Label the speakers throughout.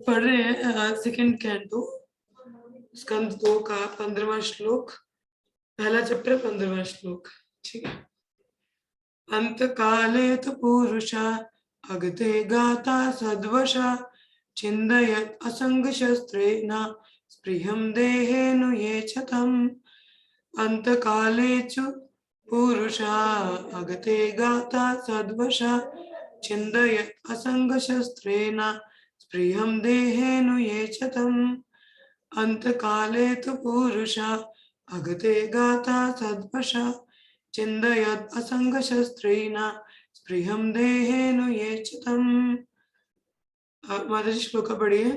Speaker 1: पढ़ रहे हैं सेकंड कैंटो स्कंद 2 का 15वां श्लोक, पहला चैप्टर 15वां श्लोक। ठीक है। अंत काले तु पुरुषा अगते गाता सद्वशा चिंदयत् असंग शस्त्रेण स्पृहं देहेनु ये चतम। अंत काले च पुरुषा अगते गाता सद्वशा चिंदयत् असंग शस्त्रेण स्पृहं देहेनु ये चतम। अंत काले तु पुरुषा अगते गाता सद्वशा चिंदयत् असंग शस्त्रेण स्पृहं देहेनु ये चतम। माता जी श्लोक पढ़िए।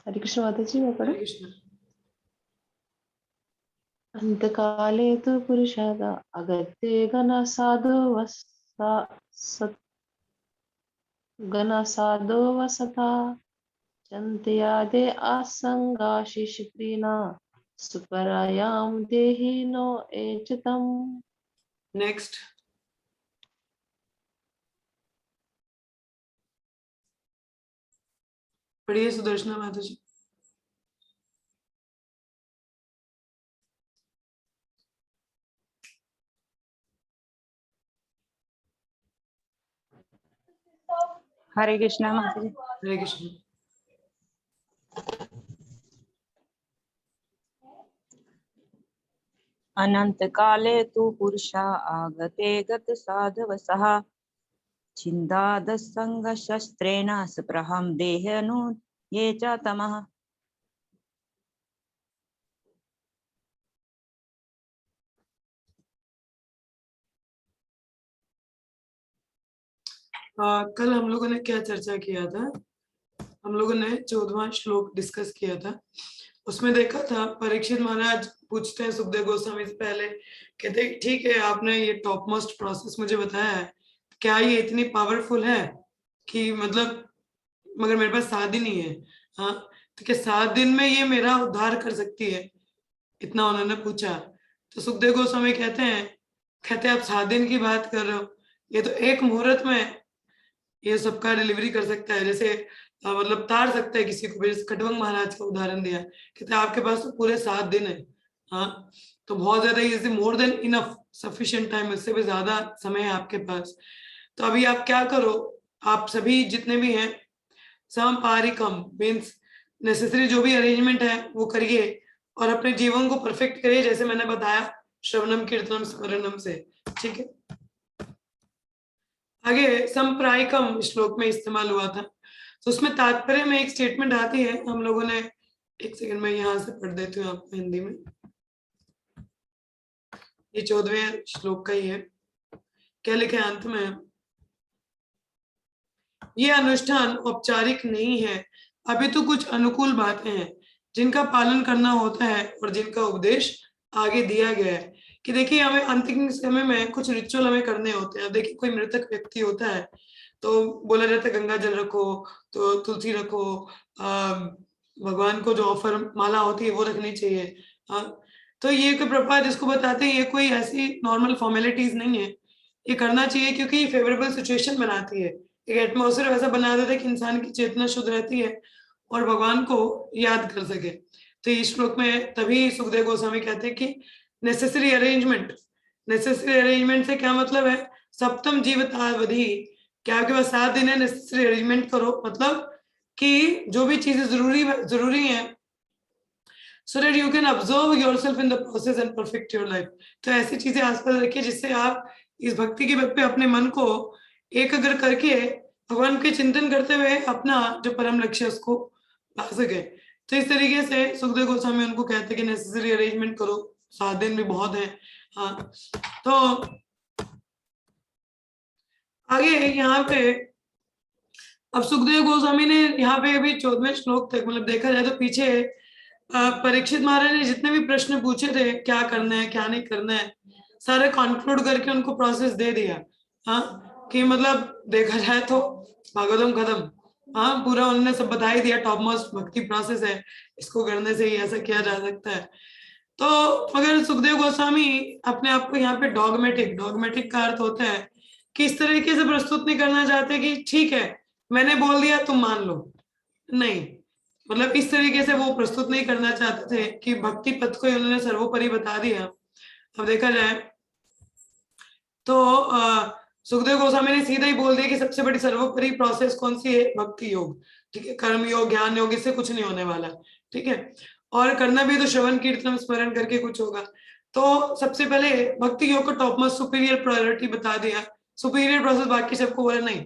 Speaker 2: हरे कृष्ण माता जी, मैं पढ़ूं?
Speaker 1: हरे कृष्ण।
Speaker 2: अंतकाले तु पुरुषादा अगत्ये गणसाधो वसता चन्त्यादे आसंगाशिशुक्रीना सुपरायाम देहिनो एचतम।
Speaker 1: नेक्स्ट पढ़िए सुदर्शना माता जी।
Speaker 3: हरे कृष्णा माता जी।
Speaker 1: हरे कृष्ण।
Speaker 3: अनंत काले तु पुरुषा आगते गत साधवसः छिन्दादसंग शस्त्रेण स्पृहं देहनु ये च तमः।
Speaker 1: कल हम लोगों ने क्या चर्चा किया था? हम लोगों ने 14वां श्लोक डिस्कस किया था। उसमें देखा था परीक्षित महाराज पूछते हैं सुखदेव गोस्वामी से पहले, कहते ठीक है आपने ये टॉप मोस्ट प्रोसेस मुझे बताया है, क्या ये इतनी पावरफुल है कि मतलब मगर मेरे पास 7 दिन ही है, हाँ तो क्या 7 दिन में ये मेरा उद्धार कर सकती है? इतना उन्होंने पूछा। तो सुखदेव गोस्वामी कहते आप 7 दिन की बात कर रहे हो, ये तो एक मुहूर्त में ये सबका डिलीवरी कर सकता है, जैसे मतलब तार सकता है किसी को। जैसे खटवंग महाराज का उदाहरण दिया, कहते आपके पास तो पूरे 7 दिन है, हाँ तो बहुत ज्यादा is more than enough, sufficient time, इससे भी ज्यादा समय है आपके पास। तो अभी आप क्या करो, आप सभी जितने भी हैं समपारिकम मीन्स नेसेसरी जो भी अरेंजमेंट है वो करिए और अपने जीवन को परफेक्ट करिए, जैसे मैंने बताया श्रवणम कीर्तनम स्मरणम से। ठीक है। आगे संप्रायिकम श्लोक में इस्तेमाल हुआ था, तो उसमें तात्पर्य में एक स्टेटमेंट आती है, हम लोगों ने, एक सेकंड में यहां से पढ़ देती हूँ आपको हिंदी में, ये 14वें श्लोक का ही है। क्या लिखे अंत में, ये अनुष्ठान औपचारिक नहीं है, अभी तो कुछ अनुकूल बातें हैं जिनका पालन करना होता है और जिनका उपदेश आगे दिया गया है। कि देखिए हमें अंतिम समय में कुछ रिचुअल हमें करने होते हैं। देखिए कोई मृतक व्यक्ति होता है तो बोला जाता है गंगा जल रखो, तो तुलसी रखो, भगवान को जो ऑफर माला होती है वो रखनी चाहिए। तो ये कोई प्रपात जिसको बताते हैं, ये कोई ऐसी नॉर्मल फॉर्मेलिटीज नहीं है, ये करना चाहिए क्योंकि ये फेवरेबल सिचुएशन बनाती है, एक एटमोसफेयर वैसा बना देता है कि इंसान की चेतना शुद्ध रहती है और भगवान को याद कर सके। तो इस श्लोक में तभी सुखदेव गोस्वामी कहते हैं कि नेसेसरी अरेंजमेंट, नेसेसरी अरेंजमेंट से क्या मतलब है, सप्तम जीवतावधि, क्या आपके पास 7 दिन है, नेसेसरी अरेंजमेंट करो, मतलब कि जो भी चीजें जरूरी है so that you can observe yourself in the process and perfect your life। तो ऐसी चीजें आसपास रखिए जिससे आप इस भक्ति के वक्त पे अपने मन को एक अगर करके भगवान के चिंतन करते हुए अपना जो परम लक्ष्य उसको पा सके। तो इस तरीके से सुखदेव गोस्वामी उनको कहते हैं कि नेसेसरी अरेंजमेंट करो, 7 दिन भी बहुत है। हाँ तो आगे यहाँ पे अब सुखदेव गोस्वामी ने यहाँ पे अभी 14वें श्लोक तक मतलब देखा जाए तो पीछे परीक्षित महाराज ने जितने भी प्रश्न पूछे थे, क्या करना है क्या नहीं करना है, सारे कंक्लूड करके उनको प्रोसेस दे दिया। हाँ कि मतलब देखा जाए तो भागवतम खत्म, हाँ पूरा उन्होंने सब बता ही दिया, टॉप मोस्ट भक्ति प्रोसेस है, इसको करने से ही ऐसा किया जा सकता है। तो मगर सुखदेव गोस्वामी अपने आप को यहाँ पे डॉगमेटिक, डॉगमेटिक का अर्थ होता है कि इस तरीके से प्रस्तुत नहीं करना चाहते कि ठीक है मैंने बोल दिया तुम मान लो, नहीं, मतलब इस तरीके से वो प्रस्तुत नहीं करना चाहते थे कि भक्ति पथ को उन्होंने सर्वोपरि बता दिया। अब देखा जाए तो सुखदेव गोस्वामी ने सीधा ही बोल दिया कि सबसे बड़ी सर्वोपरि प्रोसेस कौन सी है, भक्ति योग, ठीक है, कर्म योग ज्ञान योग इससे कुछ नहीं होने वाला, ठीक है, और करना भी तो श्रवण कीर्तन स्मरण करके कुछ होगा। तो सबसे पहले भक्ति योग को टॉप मोस्ट सुपीरियर प्रायोरिटी बता दिया, सुपीरियर प्रोसेस, बाकी सबको बोला नहीं,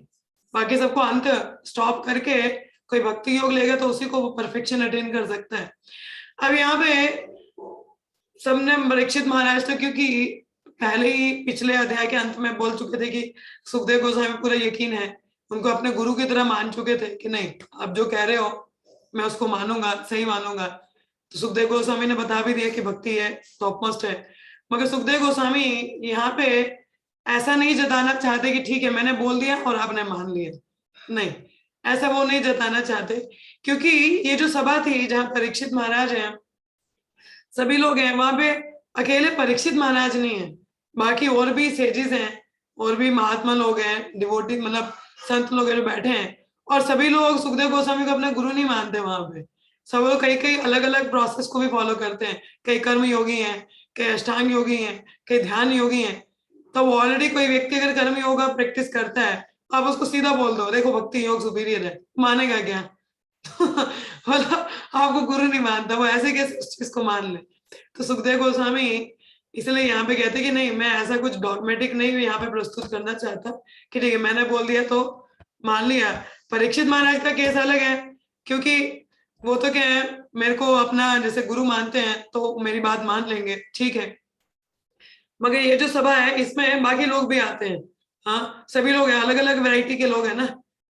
Speaker 1: बाकी सबको अंत स्टॉप करके कोई भक्ति योग लेगा तो उसी को वो परफेक्शन अटेन कर सकता है। अब यहाँ पे सबने परीक्षित महाराज तो क्योंकि पहले ही पिछले अध्याय के अंत में बोल चुके थे कि सुखदेव गोस्वामी पूरा यकीन है, उनको अपने गुरु की तरह मान चुके थे कि नहीं अब जो कह रहे हो मैं उसको मानूंगा, सही मानूंगा। तो सुखदेव गोस्वामी ने बता भी दिया कि भक्ति है टॉप मोस्ट है, मगर सुखदेव गोस्वामी यहाँ पे ऐसा नहीं जताना चाहते कि ठीक है मैंने बोल दिया और आपने मान लिया, नहीं, ऐसा वो नहीं जताना चाहते, क्योंकि ये जो सभा थी जहाँ परीक्षित महाराज हैं सभी लोग हैं, वहां पे अकेले परीक्षित महाराज नहीं है, बाकी और भी सेजिस हैं और भी महात्मा लोग हैं, डिवोटी मतलब संत लोग जो बैठे हैं, और सभी लोग सुखदेव गोस्वामी को अपना गुरु नहीं मानते। वहां पे सब लोग कई कई अलग अलग प्रोसेस को भी फॉलो करते हैं, कई कर्म योगी हैं, कई अष्टांग योगी हैं, कई ध्यान योगी हैं। तो ऑलरेडी कोई व्यक्ति अगर कर्म योगा प्रैक्टिस करता है आप उसको सीधा बोल दो देखो भक्ति योग सुपीरियर है, मानेगा क्या? मतलब आपको गुरु नहीं मानता, वो ऐसे कैसे उस चीज को मान ले। तो सुखदेव गोस्वामी इसलिए यहाँ पे कहते कि नहीं मैं ऐसा कुछ डॉगमेटिक नहीं यहाँ पे प्रस्तुत करना चाहता कि ठीक है मैंने बोल दिया तो मान लिया। परीक्षित महाराज का केस अलग है, क्योंकि वो तो क्या है मेरे को अपना जैसे गुरु मानते हैं तो मेरी बात मान लेंगे, ठीक है, मगर ये जो सभा है इसमें बाकी लोग भी आते हैं, हाँ सभी लोग हैं, अलग अलग वैरायटी के लोग हैं ना,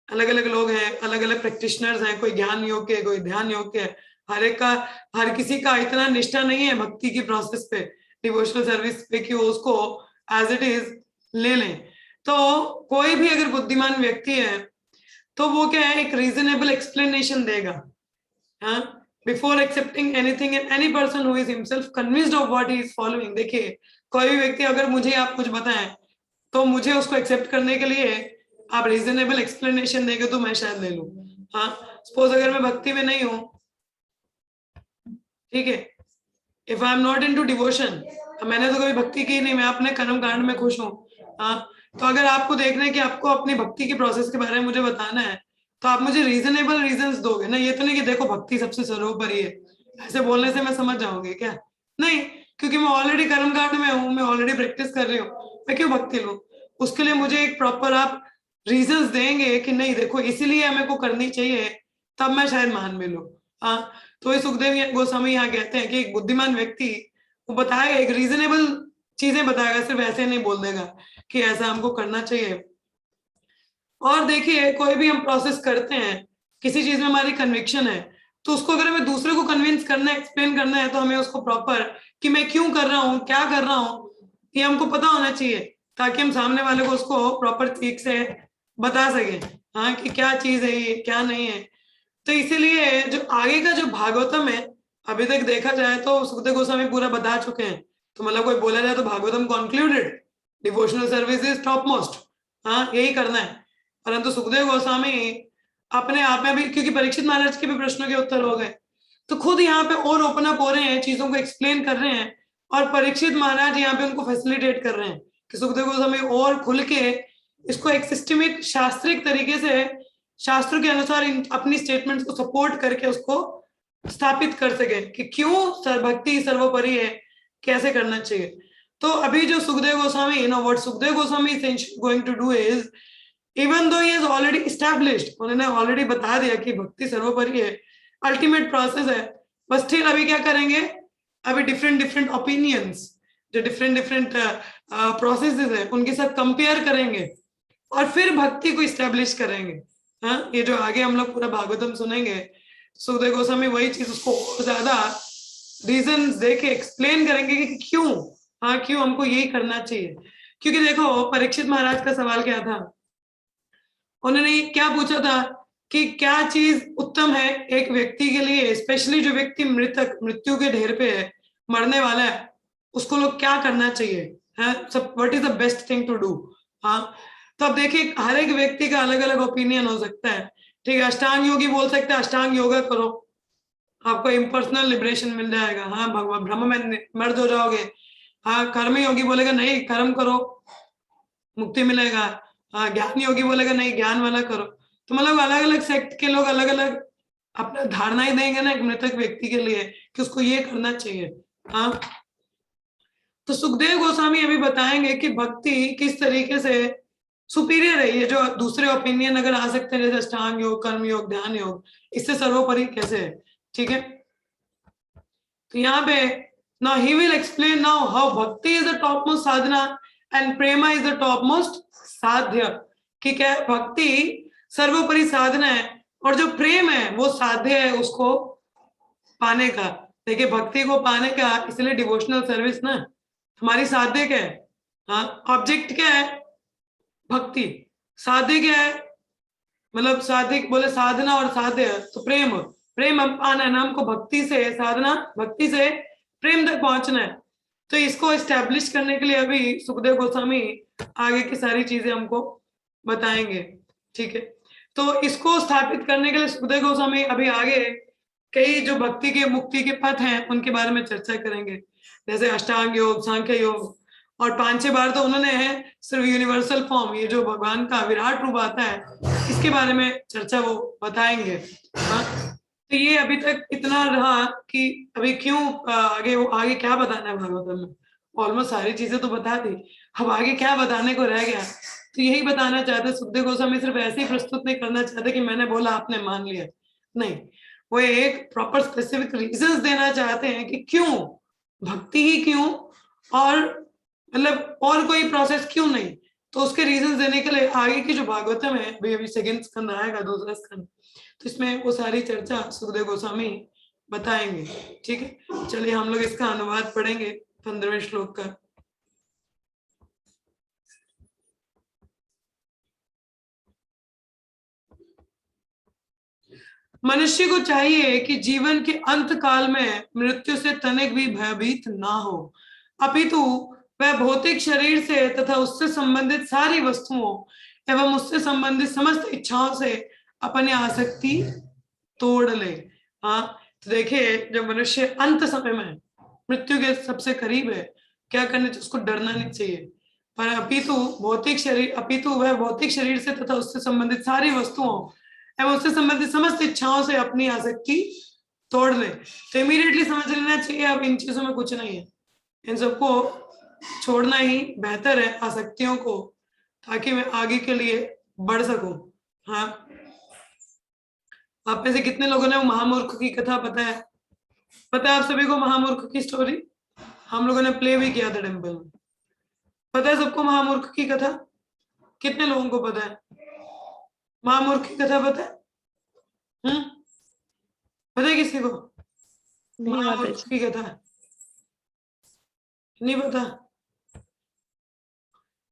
Speaker 1: अलग अलग लोग हैं, अलग अलग प्रैक्टिशनर्स हैं, कोई ज्ञान योग के कोई ध्यान योग के, हर एक का हर किसी का इतना निष्ठा नहीं है भक्ति की प्रोसेस पे, डिवोशनल सर्विस पे कि वो उसको एज इट इज ले लें। तो कोई भी अगर बुद्धिमान व्यक्ति है तो वो क्या है एक रीजनेबल एक्सप्लेनेशन देगा, हाँ, before accepting anything and any person who is himself convinced of what he is following. देखिए कोई भी व्यक्ति अगर मुझे आप कुछ बताएं तो मुझे उसको एक्सेप्ट करने के लिए आप रीजनेबल एक्सप्लेनेशन देंगे तो मैं शायद ले लूं। हाँ सपोज अगर मैं भक्ति में नहीं हूं, ठीक है, if I am not into devotion, मैंने तो कभी भक्ति की नहीं, मैं अपने कर्म कांड में खुश हूँ, हाँ, तो अगर आपको देखना है कि आपको अपनी भक्ति की प्रोसेस के बारे में मुझे बताना है तो आप मुझे रीजनेबल रीजंस दोगे ना, ये तो नहीं कि देखो भक्ति सबसे सर्वोपरि है, ऐसे बोलने से मैं समझ जाऊंगी क्या? नहीं, क्योंकि मैं ऑलरेडी कर्म कांड में हूँ, मैं ऑलरेडी प्रैक्टिस कर रही हूँ, मैं क्यों भक्ति लूं? उसके लिए मुझे एक प्रॉपर आप रीजंस देंगे कि नहीं देखो इसीलिए मेरे को करनी चाहिए, तब मैं शायद मान भी लूं। हाँ तो ये सुखदेव गोस्वामी यहाँ कहते हैं कि एक बुद्धिमान व्यक्ति वो बताएगा, एक रीजनेबल चीजें बताएगा, सिर्फ ऐसे नहीं बोल देगा कि ऐसा हमको करना चाहिए। और देखिए कोई भी हम प्रोसेस करते हैं, किसी चीज में हमारी कन्विक्शन है तो उसको अगर हमें दूसरे को कन्विंस करना है, एक्सप्लेन करना है, तो हमें उसको प्रॉपर कि मैं क्यों कर रहा हूँ, क्या कर रहा हूँ, ये हमको पता होना चाहिए, ताकि हम सामने वाले को उसको प्रॉपर तरीके से बता सके, हाँ कि क्या चीज है ये क्या नहीं है। तो इसीलिए जो आगे का जो भागवतम है अभी तक देखा जाए तो सुखदेव गोस्वामी पूरा बता चुके हैं, तो मतलब कोई बोला जाए तो Bhagavatam concluded, devotional service is top most, हाँ यही करना है। परंतु सुखदेव गोस्वामी अपने आप में भी, क्योंकि परीक्षित महाराज के भी प्रश्नों के उत्तर हो गए, तो खुद यहाँ पे और ओपन अप हो रहे हैं, चीजों को एक्सप्लेन कर रहे हैं, और परीक्षित महाराज यहाँ पे उनको फैसिलिटेट कर रहे हैं कि सुखदेव गोस्वामी और खुल के इसको एक सिस्टमिक शास्त्रिक तरीके से शास्त्रों के अनुसार अपनी स्टेटमेंट्स को सपोर्ट करके उसको स्थापित कर सके कि क्यों भक्ति सर्वोपरि है, कैसे करना चाहिए। तो अभी जो Sukhdev Goswami, you know what Sukhdev Goswami is going to do is, even though he is already established, उन्होंने ऑलरेडी बता दिया कि भक्ति सर्वोपरि है, अल्टीमेट प्रोसेस है, बस स्टिल अभी क्या करेंगे, अभी डिफरेंट ओपिनियंस जो डिफरेंट प्रोसेसेस है उनके साथ कंपेयर करेंगे और फिर भक्ति को इस्टेब्लिश करेंगे। हाँ ये जो आगे हम लोग पूरा भागवतम सुनेंगे, सुखदेव गोस्वामी वही चीज उसको ज्यादा रीजन दे के एक्सप्लेन करेंगे कि क्यों, हाँ क्यों हमको यही करना चाहिए। क्योंकि देखो परीक्षित महाराज का सवाल क्या था, उन्होंने क्या पूछा था कि क्या चीज उत्तम है एक व्यक्ति के लिए, स्पेशली जो व्यक्ति मृत्यु के ढेर पे है, मरने वाला है, उसको लोग क्या करना चाहिए, हाँ सब what is the best thing to do. हाँ तो अब देखिए हर एक व्यक्ति का अलग अलग ओपिनियन हो सकता है, ठीक है। अष्टांग योगी बोल सकते हैं अष्टांग योगा करो, आपको इम्पर्सनल लिबरेशन मिल जाएगा, हाँ भगवान ब्रह्म में मर्ज हो जाओगे। हाँ कर्म योगी बोलेगा नहीं कर्म करो मुक्ति मिलेगा। हाँ ज्ञान योगी बोलेगा नहीं ज्ञान वाला करो। तो मतलब अलग अलग सेक्ट के लोग अलग अलग अपना धारणाएं देंगे ना एक मृतक व्यक्ति के लिए कि उसको ये करना चाहिए। हाँ तो सुखदेव गोस्वामी अभी बताएंगे कि भक्ति किस तरीके से सुपीरियर है, ये जो दूसरे ओपिनियन अगर आ सकते हैं जैसे अष्टांग योग कर्म योग ध्यान योग, इससे सर्वोपरि कैसे है, ठीक है। तो यहाँ पे now he will explain now how bhakti is the topmost sadhana and prema is the topmost साध्य, कि क्या भक्ति सर्वोपरि साधना है और जो प्रेम है वो साध्य है उसको पाने का। देखिए भक्ति को पाने का इसलिए डिवोशनल सर्विस ना हमारी साध्य क्या है, हाँ ऑब्जेक्ट क्या है भक्ति, साध्य क्या है मतलब साध्य बोले साधना और साध्य तो प्रेम, प्रेम हम पाना है ना हमको भक्ति से साधना भक्ति से प्रेम तक पहुंचना है। तो इसको एस्टेब्लिश करने के लिए अभी सुखदेव गोस्वामी आगे की सारी चीजें हमको बताएंगे, ठीक है। तो इसको स्थापित करने के लिए सुखदेव गोस्वामी अभी आगे कई जो भक्ति के मुक्ति के पथ हैं उनके बारे में चर्चा करेंगे, जैसे अष्टांग योग सांख्य योग, और 5-6 बार तो उन्होंने सिर्फ यूनिवर्सल फॉर्म ये जो भगवान का विराट रूप आता है इसके बारे में चर्चा वो बताएंगे। हाँ तो ये अभी तक इतना रहा कि अभी क्यों आगे क्या बताना है भागवतम में, ऑलमोस्ट सारी चीजें तो बता दी, अब आगे क्या बताने को रह गया। तो यही बताना चाहते सुखदेव गोस्वामी सिर्फ ऐसे ही प्रस्तुत नहीं करना चाहते कि मैंने बोला आपने मान लिया, नहीं वो एक प्रॉपर स्पेसिफिक रीजंस देना चाहते हैं कि क्यों भक्ति ही क्यों और मतलब और कोई प्रोसेस क्यों नहीं। तो उसके रीजंस देने के लिए आगे की जो भागवतम है अभी सेकंड स्कंद आएगा दूसरा स्कंद, तो इसमें वो सारी चर्चा सुखदेव गोस्वामी बताएंगे, ठीक है। चलिए हम लोग इसका अनुवाद पढ़ेंगे 15वें श्लोक का। मनुष्य को चाहिए कि जीवन के अंत काल में मृत्यु से तनिक भी भयभीत ना हो, अपितु वह भौतिक शरीर से तथा उससे संबंधित सारी वस्तुओं एवं उससे संबंधित समस्त इच्छाओं से अपनी आसक्ति तोड़ ले। हाँ तो देखिए जब मनुष्य अंत समय में मृत्यु के सबसे करीब है क्या करना चाहिए, उसको डरना नहीं चाहिए, पर अपितु वह भौतिक शरीर से तथा उससे संबंधित सारी वस्तुओं एवं उससे संबंधित समस्त इच्छाओं से अपनी आसक्ति तोड़ ले। तो इमीडिएटली समझ लेना चाहिए अब इन चीजों में कुछ नहीं है, इन सबको छोड़ना ही बेहतर है आसक्तियों को, ताकि मैं आगे के लिए बढ़ सकूं। हाँ आप में से कितने लोगों ने महामूर्ख की कथा पता है, पता है आप सभी को महामूर्ख की स्टोरी, हम लोगों ने प्ले भी किया था टेम्पल में, पता है सबको महामूर्ख की कथा, कितने लोगों को पता है महामूर्ख की कथा पता है? पता है किसी को महामूर्ख की कथा नहीं पता?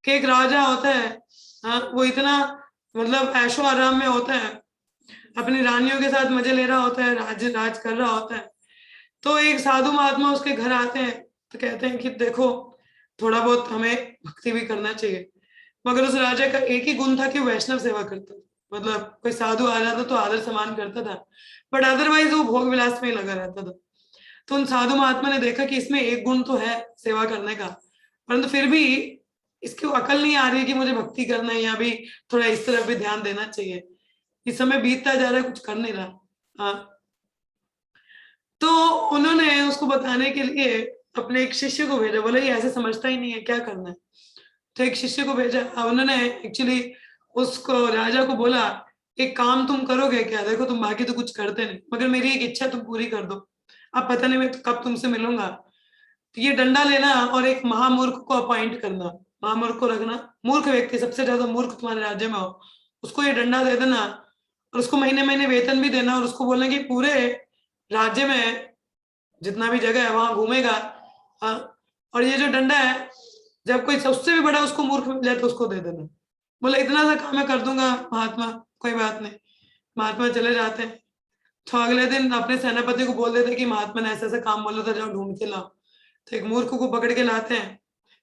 Speaker 1: कि एक राजा होता है, हाँ वो इतना मतलब ऐशो आराम में होता है, अपनी रानियों के साथ मजे ले रहा होता है, राज कर रहा होता है। तो एक साधु महात्मा उसके घर आते हैं तो कहते हैं कि देखो थोड़ा बहुत हमें भक्ति भी करना चाहिए। मगर उस राजा का एक ही गुण था कि वैष्णव सेवा करता था, मतलब कोई साधु आ जाता तो आदर सम्मान करता था, बट अदरवाइज वो भोग विलास में ही लगा रहता था। तो उन साधु महात्मा ने देखा कि इसमें एक गुण तो है सेवा करने का, परंतु फिर भी इसकी अकल नहीं आ रही है कि मुझे भक्ति करना है या भी थोड़ा इस तरफ भी ध्यान देना चाहिए। इस समय बीतता जा रहा है कुछ कर नहीं रहा। हाँ तो उन्होंने उसको बताने के लिए अपने एक शिष्य को भेजा, बोले ये ऐसे समझता ही नहीं है क्या करना है। तो एक शिष्य को भेजा, उन्होंने एक्चुअली उसको राजा को बोला एक काम तुम करोगे क्या, देखो तुम बाकी तो कुछ करते नहीं मगर मेरी एक इच्छा तुम पूरी कर दो, अब पता नहीं मैं कब तुमसे मिलूंगा, तो ये डंडा लेना और एक महामूर्ख को अपॉइंट करना, महामूर्ख को रखना, मूर्ख व्यक्ति सबसे ज्यादा मूर्ख तुम्हारे राज्य में हो उसको ये डंडा दे देना और उसको महीने महीने वेतन भी देना और उसको बोलना कि पूरे राज्य में जितना भी जगह है वहां घूमेगा। और ये जो डंडा है जब कोई उससे भी बड़ा उसको मूर्ख मिल जाए तो उसको दे देना। बोले इतना सा काम मैं कर दूंगा महात्मा, कोई बात नहीं। महात्मा चले जाते हैं, तो अगले दिन अपने सेनापति को बोल देते कि महात्मा ने ऐसा ऐसा काम बोला था, जाओ ढूंढ के लाओ। तो एक मूर्ख को पकड़ के लाते हैं,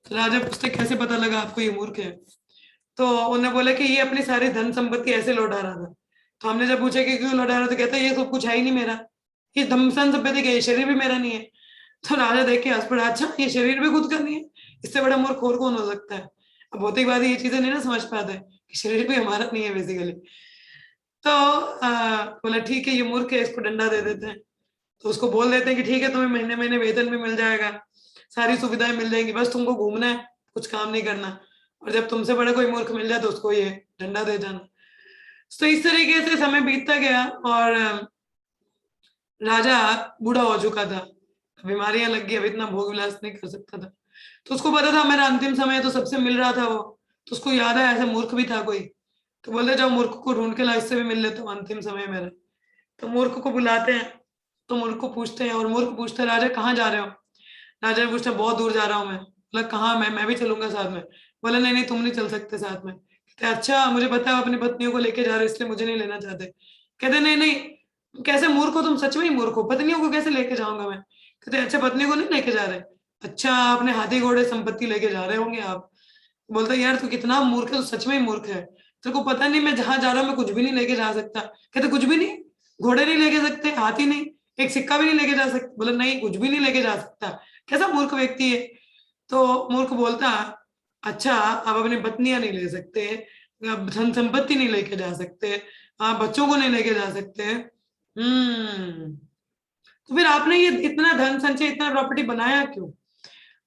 Speaker 1: तो राजा पूछते कैसे पता लगा आपको ये मूर्ख है, तो उन्होंने बोला कि ये अपनी सारी धन संपत्ति ऐसे लौटा रहा था। तो हमने जब पूछा कि क्यों लौटा रहा, तो कहता है ये सब कुछ है ही नहीं मेरा, ये धन संपत्ति का, ये शरीर भी मेरा नहीं है। तो राजा देख के हंस पड़ा, अच्छा ये शरीर भी खुद का नहीं है, इससे बड़ा मूर्ख और कौन हो सकता है। अब भौतिकवादी ये चीजें नहीं ना समझ पाते कि शरीर भी हमारा नहीं है बेसिकली। तो बोला ठीक है ये मूर्ख है, इसको डंडा दे देते हैं। तो उसको बोल देते हैं कि ठीक है तुम्हें महीने महीने वेतन भी मिल जाएगा, सारी सुविधाएं मिल जाएंगी, बस तुमको घूमना है, कुछ काम नहीं करना, और जब तुमसे बड़ा कोई मूर्ख मिल जाए तो उसको ये डंडा दे जाना। तो इस तरीके से समय बीतता गया और राजा बूढ़ा हो चुका था, बीमारियां लग गई, अब इतना भोग विलास नहीं कर सकता था। तो उसको पता था मेरा अंतिम समय तो सबसे मिल रहा था वो, तो उसको याद है ऐसे मूर्ख भी था कोई, तो बोलते जाओ मूर्ख को ढूंढ के ला, इससे भी मिल लेता हूँ अंतिम समय मेरा। तो मूर्ख को बुलाते हैं, तो मूर्ख को पूछते हैं, और मूर्ख पूछते हैं राजा कहाँ जा रहे हो। राजा ने पूछा बहुत दूर जा रहा हूँ मैं। बोला कहाँ, मैं भी चलूंगा साथ में। बोला नहीं नहीं तुम नहीं चल सकते साथ में। कहते अच्छा मुझे पता है अपनी पत्नियों को लेके जा रहे हो इसलिए मुझे नहीं लेना चाहते। कहते नहीं नहीं कैसे मूर्ख हो तुम, सच में ही मूर्ख हो, पत्नियों को कैसे लेके जाऊंगा मैं। कहते अच्छा पत्नी को नहीं लेके जा रहे, अच्छा अपने हाथी घोड़े संपत्ति लेके जा रहे होंगे आप। बोलता यार तू कितना मूर्ख है, तू सच में ही मूर्ख है, तेरे को पता नहीं मैं जहां जा रहा हूँ मैं कुछ भी नहीं लेके जा सकता। कहते कुछ भी नहीं, घोड़े नहीं लेके सकते, हाथी नहीं, एक सिक्का भी नहीं लेके जा सकते। बोला नहीं कुछ भी नहीं लेके जा सकता, कैसा मूर्ख व्यक्ति है। तो मूर्ख बोलता अच्छा आप अपनी पत्नियां नहीं ले सकते, आप धन संपत्ति नहीं लेके जा सकते, आप बच्चों को नहीं लेके जा सकते, तो फिर आपने ये इतना धन संचय इतना प्रॉपर्टी बनाया क्यों।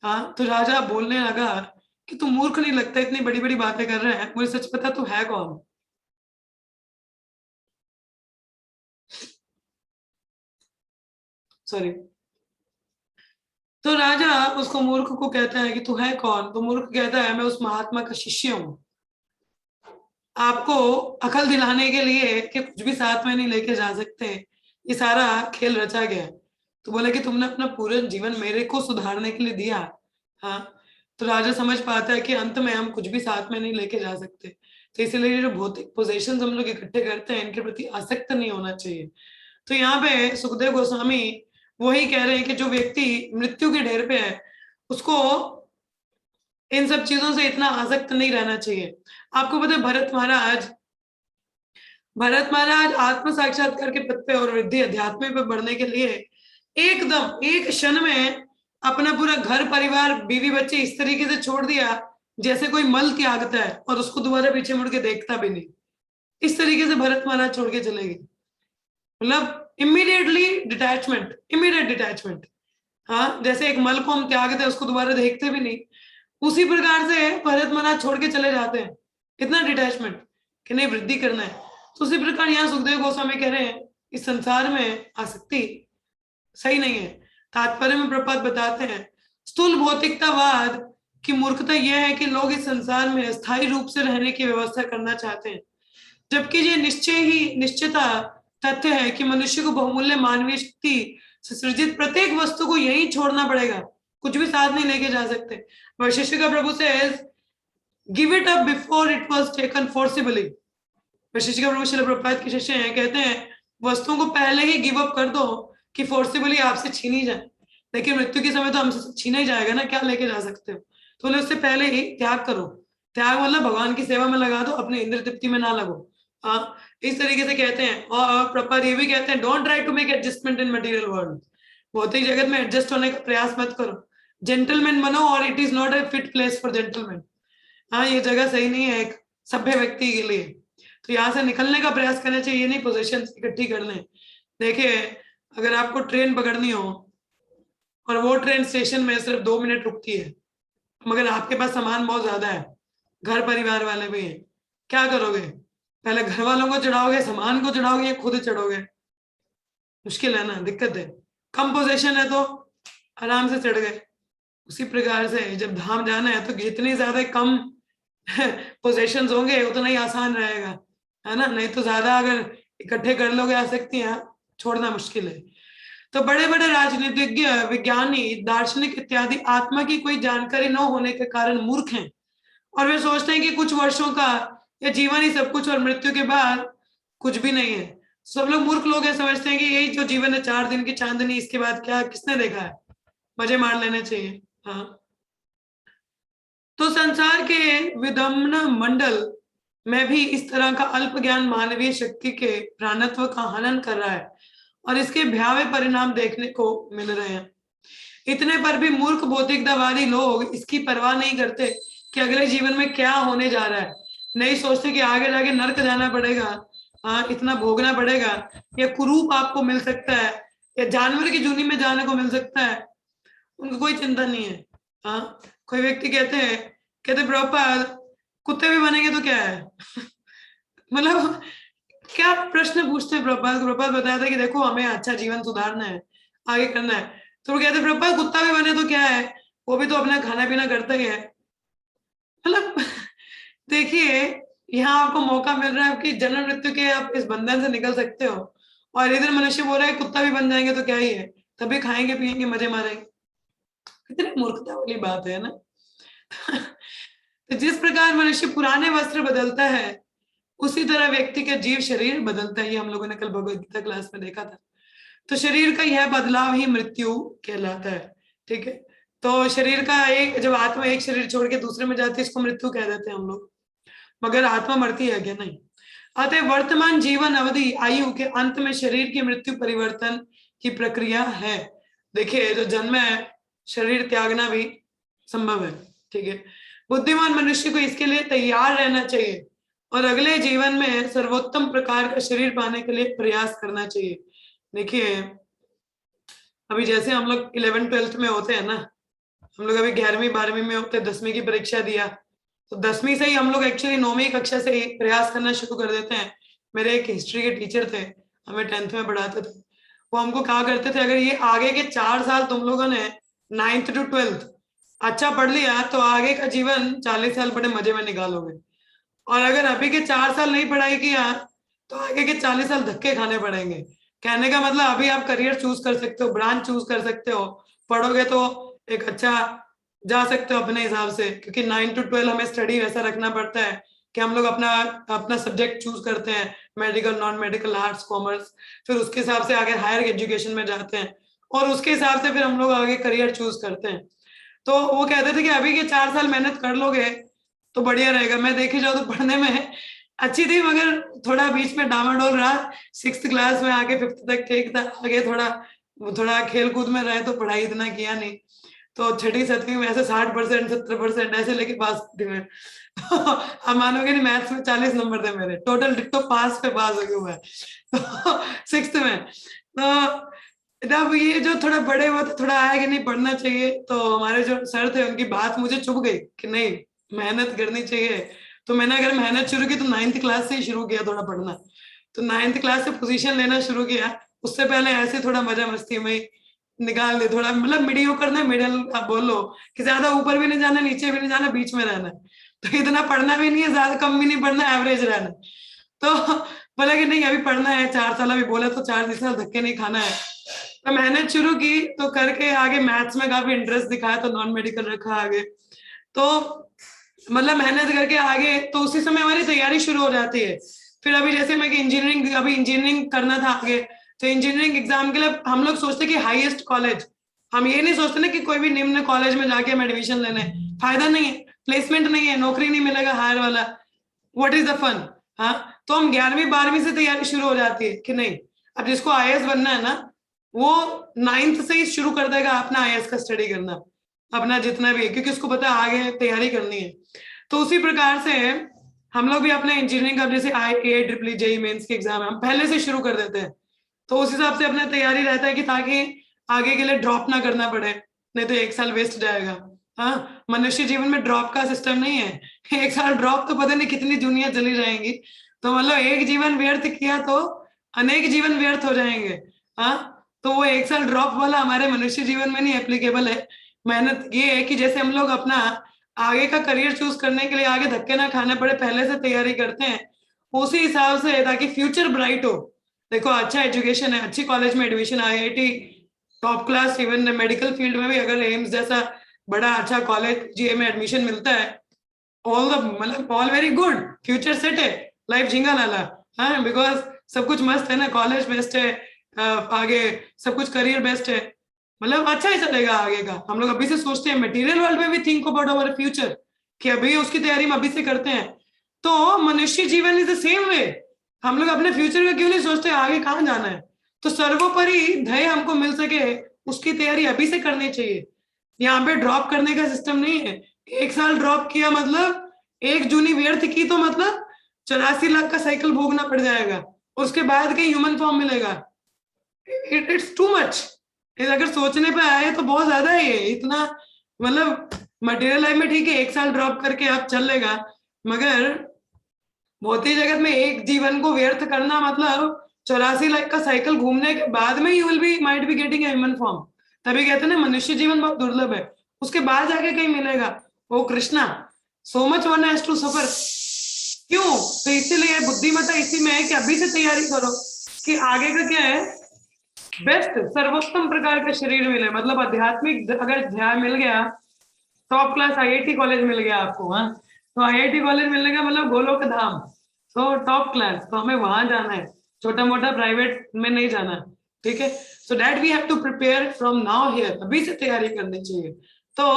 Speaker 1: हाँ तो राजा बोलने लगा कि तू मूर्ख नहीं लगता, इतनी बड़ी बड़ी बातें कर रहे हैं, मुझे सच पता तू है कौन। सॉरी। तो राजा उसको मूर्ख को कहता है कि तू है कौन। तो मूर्ख कहता है मैं उस महात्मा का शिष्य हूँ, आपको अकल दिलाने के लिए कि कुछ भी साथ में नहीं लेके जा सकते, ये सारा खेल रचा गया है। तो बोले कि तुमने अपना पूरा जीवन मेरे को सुधारने के लिए दिया। हाँ तो राजा समझ पाता है कि अंत में हम कुछ भी साथ में नहीं लेके जा सकते, तो इसलिए जो भौतिक पोजेशन हम लोग इकट्ठे करते हैं इनके प्रति आसक्त नहीं होना चाहिए। तो यहाँ पे सुखदेव गोस्वामी वही कह रहे हैं कि जो व्यक्ति मृत्यु के ढेर पे है उसको इन सब चीजों से इतना आसक्त नहीं रहना चाहिए। आपको पता है भरत महाराज आत्म साक्षात्कार के पद पे और वृद्धि अध्यात्म पे बढ़ने के लिए एकदम एक क्षण में अपना पूरा घर परिवार बीवी बच्चे इस तरीके से छोड़ दिया जैसे कोई मल त्यागता है और उसको दोबारा पीछे मुड़ के देखता भी नहीं। इस तरीके से भरत महाराज छोड़ के चले गए, मतलब इमीडिएट डिटैचमेंट। हाँ जैसे एक मल को हम त्यागते हैं उसको दोबारा देखते भी नहीं, उसी प्रकार से भरत महाराज छोड़ के चले जाते हैं, इतना डिटैचमेंट कि नहीं वृद्धि करना है। तो उसी प्रकार यहाँ सुखदेव गोस्वामी कह रहे हैं इस संसार में आसक्ति सही नहीं है। तात्पर्य में प्रपात बताते हैं स्थूल भौतिकतावाद की मूर्खता यह है कि लोग इस संसार में स्थायी रूप से रहने की व्यवस्था करना चाहते हैं, जबकि ये निश्चयता तथ्य है कि मनुष्य को बहुमूल्य मानवीय शक्ति से सृजित प्रत्येक वस्तु को यही छोड़ना पड़ेगा, कुछ भी साथ नहीं लेके जा सकते। वशिष्ठ का प्रभु से give it up before it was taken forcibly. Vashishtha का प्रभु श्रील प्रभुपाद के शिष्य हैं, कहते हैं वस्तुओं को पहले ही गिव अप कर दो कि फोर्सिबली आपसे छीनी जाए, लेकिन मृत्यु के समय तो हमसे छीना ही जाएगा ना, क्या लेके जा सकते हो। तो बोले उससे पहले ही त्याग करो, त्याग मतलब भगवान की सेवा में लगा दो, अपने इंद्र तृप्ति में ना लगो। हाँ इस तरीके से कहते हैं। और प्रपात ये भी कहते हैं don't try to make adjustment in material world, भौतिक जगत में एडजस्ट होने का प्रयास मत करो, जेंटलमैन बनो और it is not a fit place for gentleman. हाँ ये जगह सही नहीं है एक सभ्य व्यक्ति के लिए, तो यहाँ से निकलने का प्रयास करना चाहिए, नहीं पोजीशन इकट्ठी करने। देखिए अगर आपको ट्रेन पकड़नी हो और वो ट्रेन स्टेशन में सिर्फ 2 मिनट रुकती है, मगर आपके पास सामान बहुत ज्यादा है, घर परिवार वाले भी हैं, क्या करोगे, पहले घर वालों को चढ़ाओगे, सामान को चढ़ाओगे या खुद चढ़ोगे। मुश्किल है ना, दिक्कत है। कम पोजीशन है तो आराम से चढ़ गए। उसी प्रकार से जब धाम जाना है तो जितनी ज्यादा कम पोजीशंस होंगे उतना ही आसान रहेगा, है ना। नहीं तो ज्यादा अगर इकट्ठे कर लोगे आसक्तियां, छोड़ना मुश्किल है। तो बड़े बड़े राजनीतिज्ञ, विज्ञानी, दार्शनिक इत्यादि आत्मा की कोई जानकारी न होने के कारण मूर्ख हैं, और वे सोचते हैं कि कुछ वर्षों का या जीवन ही सब कुछ और मृत्यु के बाद कुछ भी नहीं है। सब लोग मूर्ख लोग हैं, समझते हैं कि यही जो जीवन है 4 दिन की चांदनी, इसके बाद क्या किसने देखा है, मजे मार लेने चाहिए। हाँ तो संसार के विदम्न मंडल में भी इस तरह का अल्प ज्ञान मानवीय शक्ति के प्राणत्व का हनन कर रहा है और इसके भयावह परिणाम देखने को मिल रहे हैं। इतने पर भी मूर्ख भौतिकतावादी लोग इसकी परवाह नहीं करते कि अगले जीवन में क्या होने जा रहा है। नहीं सोचते कि आगे जाके नर्क जाना पड़ेगा, इतना भोगना पड़ेगा, या कुरूप आपको मिल सकता है, या जानवर की जूनी में जाने को मिल सकता है। उनको कोई चिंता नहीं है। कोई व्यक्ति कहते प्रभुपाद कुत्ते भी बनेंगे तो क्या है मतलब क्या प्रश्न पूछते हैं प्रभुपाद। प्रभुपाद बताया था कि देखो हमें अच्छा जीवन सुधारना है, आगे करना है, तो वो कहते प्रभुपाद कुत्ता भी बने तो क्या है, वो भी तो अपना खाना पीना करता ही है। मतलब देखिए यहाँ आपको मौका मिल रहा है कि जन्म मृत्यु के आप इस बंधन से निकल सकते हो, और इधर मनुष्य बोल रहा है कुत्ता भी बन जाएंगे तो क्या ही है, तभी खाएंगे पिएंगे मजे मारेंगे। कितनी मूर्खता वाली बात है ना। तो जिस प्रकार मनुष्य पुराने वस्त्र बदलता है उसी तरह व्यक्ति का जीव शरीर बदलता है। ये हम लोगों ने कल भगवद गीता क्लास में देखा था। तो शरीर का यह बदलाव ही मृत्यु कहलाता है। ठीक है, तो शरीर का एक, जब आत्मा एक शरीर छोड़ के दूसरे में जाती है इसको मृत्यु कह देते हैं हम लोग, मगर आत्मा मरती है क्या? नहीं। अतः वर्तमान जीवन अवधि आयु के अंत में शरीर की मृत्यु परिवर्तन की प्रक्रिया है। देखिए जो जन्म है शरीर त्यागना भी संभव है। ठीक है, बुद्धिमान मनुष्य को इसके लिए तैयार रहना चाहिए और अगले जीवन में सर्वोत्तम प्रकार का शरीर पाने के लिए प्रयास करना चाहिए। देखिए अभी जैसे हम लोग 11th-12th में होते हैं ना, हम लोग अभी 11वीं 12वीं में होते, 10वीं की परीक्षा दिया, तो 10वीं से ही हम लोग एक्चुअली 9वीं कक्षा से ही प्रयास करना शुरू कर देते हैं। मेरे एक हिस्ट्री के टीचर थे, हमें 10th में पढ़ाते थे, वो हमको कहा करते थे अगर ये आगे के 4 साल तुम लोगों ने 9th to 12th अच्छा पढ़ लिया तो आगे का जीवन 40 साल बड़े मजे में निकालोगे, और अगर अभी के 4 साल नहीं पढ़ाई किया तो आगे के 40 साल धक्के खाने पड़ेंगे। कहने का मतलब अभी आप करियर चूज कर सकते हो, ब्रांच चूज कर सकते हो, पढ़ोगे तो एक अच्छा जा सकते हो अपने हिसाब से, क्योंकि 9 to 12 हमें स्टडी वैसा रखना पड़ता है कि हम लोग अपना सब्जेक्ट चूज करते हैं, medical, non medical, arts, commerce, फिर उसके हिसाब से आगे हायर एजुकेशन में जाते हैं और उसके हिसाब से फिर हम लोग आगे करियर चूज करते हैं। तो वो कहते थे कि अभी के 4 साल मेहनत कर लोगे तो बढ़िया रहेगा। मैं देखे जाओ तो पढ़ने में अच्छी थी, मगर थोड़ा बीच में डामाडोल रहा। 6th क्लास में आके 5th तक ठीक था, आगे थोड़ा खेल कूद में रहे तो पढ़ाई इतना किया नहीं, तो 6ठी 7वीं में ऐसे 60% 70% ऐसे लेके पास थी मैं। अब मानोगे नहीं, मैथ्स में 40 नंबर थे मेरे, टोटल डिट्टो पास पे पास हो गया हुआ है। तो 6th में तो जब ये जो थोड़ा बड़े हुए तो थोड़ा आया कि नहीं पढ़ना चाहिए, तो हमारे जो सर थे उनकी बात मुझे चुभ गई कि नहीं मेहनत करनी चाहिए। तो मैंने अगर मेहनत शुरू की तो 9th क्लास से ही शुरू किया थोड़ा पढ़ना, तो 9th क्लास से पोजीशन लेना शुरू किया। उससे पहले ऐसे थोड़ा मजा मस्ती में निकाल दे, थोड़ा मतलब मीडियोकर ना, मिडिल आप बोलो कि ज्यादा ऊपर भी नहीं जाना नीचे भी नहीं जाना, बीच में रहना, तो इतना पढ़ना भी नहीं है, ज्यादा कम भी नहीं पढ़ना, एवरेज रहना। तो बोला कि नहीं अभी पढ़ना है, 4 साल अभी बोला तो 4 साल धक्के नहीं खाना है। तो मेहनत शुरू की, तो करके आगे मैथ्स में काफी इंटरेस्ट दिखाया तो नॉन मेडिकल रखा आगे, तो मतलब मेहनत करके आगे, तो उसी समय हमारी तैयारी शुरू हो जाती है। फिर अभी जैसे मैं इंजीनियरिंग, अभी इंजीनियरिंग करना था आगे, तो इंजीनियरिंग एग्जाम के लिए हम लोग सोचते कि हाईएस्ट कॉलेज, हम ये नहीं सोचते ना कि कोई भी निम्न कॉलेज में जाके हम एडमिशन लेने, फायदा नहीं है, प्लेसमेंट नहीं है, नौकरी नहीं मिलेगा हायर वाला, व्हाट इज द फन। हाँ, तो हम 11वीं 12वीं से तैयारी शुरू हो जाती है कि नहीं अब जिसको आईएएस बनना है ना वो 9th से ही शुरू कर देगा अपना आईएएस का स्टडी करना, अपना जितना भी है, क्योंकि उसको पता है आगे तैयारी करनी है। तो उसी प्रकार से हम लोग भी अपने इंजीनियरिंग का जैसे IIA JEE मेंस के एग्जाम हम पहले से शुरू कर देते हैं, तो उस हिसाब से अपना तैयारी रहता है कि ताकि आगे के लिए ड्रॉप ना करना पड़े, नहीं तो 1 साल वेस्ट जाएगा। हाँ, मनुष्य जीवन में ड्रॉप का सिस्टम नहीं है, 1 साल ड्रॉप तो पता नहीं कितनी दुनिया चली जाएंगी, तो मतलब एक जीवन व्यर्थ किया तो अनेक जीवन व्यर्थ हो जाएंगे। हाँ, तो वो 1 साल ड्रॉप वाला हमारे मनुष्य जीवन में नहीं एप्लीकेबल है। मेहनत ये है कि जैसे हम लोग अपना आगे का करियर चूज करने के लिए आगे धक्के ना खाने पड़े, पहले से तैयारी करते हैं उसी हिसाब से, ताकि फ्यूचर ब्राइट हो। देखो अच्छा एजुकेशन है, अच्छी कॉलेज में admission, IIT top class, even medical field में भी अगर एम्स जैसा बड़ा अच्छा कॉलेज जीए में एडमिशन मिलता है, ऑल द मतलब all very good, future set है, लाइफ झिंगा लाला। हाँ, बिकॉज सब कुछ मस्त है ना, कॉलेज बेस्ट है, आगे सब कुछ करियर बेस्ट है, मतलब अच्छा ही चलेगा आगे का। हम लोग अभी से सोचते हैं मटेरियल वर्ल्ड में भी थिंक अबाउट अवर फ्यूचर कि अभी उसकी तैयारी हम अभी से करते हैं, तो मनुष्य जीवन इज द सेम वे। हम लोग अपने फ्यूचर का क्यों नहीं सोचते, आगे कहाँ जाना है? तो सर्वोपरि ध्येय हमको मिल सके उसकी तैयारी अभी से करनी चाहिए। यहाँ पे ड्रॉप करने का सिस्टम नहीं है। 1 साल ड्रॉप किया मतलब 1 जूनी व्यर्थ की तो मतलब 84 लाख का साइकिल भोगना पड़ जाएगा, उसके बाद कहीं ह्यूमन फॉर्म मिलेगा। It's too much. अगर सोचने पे आए तो बहुत ज्यादा है ये, इतना मतलब मटेरियल लाइफ में ठीक है 1 साल ड्रॉप करके आप चल लेगा, मगर भौतिक जगत में एक जीवन को व्यर्थ करना मतलब 84 लाख का साइकिल घूमने के बाद में you will be might be getting human form. तभी कहते हैं ना मनुष्य जीवन बहुत दुर्लभ है, उसके बाद जाके कहीं मिलेगा। ओ Krishna, so much one has to suffer. क्यों? तो इसीलिए बुद्धिमत्ता इसी में है कि अभी से तैयारी करो कि आगे का क्या है, बेस्ट सर्वोत्तम प्रकार का शरीर मिले। मतलब आध्यात्मिक अगर ध्यान मिल गया, टॉप क्लास आईआईटी कॉलेज मिल गया आपको, हाँ तो आईआईटी कॉलेज मिलने का मतलब गोलोक धाम, तो टॉप क्लास, तो हमें वहां जाना है, छोटा मोटा प्राइवेट में नहीं जाना, ठीक है। So that we have to prepare from now here, अभी से तैयारी करनी चाहिए। तो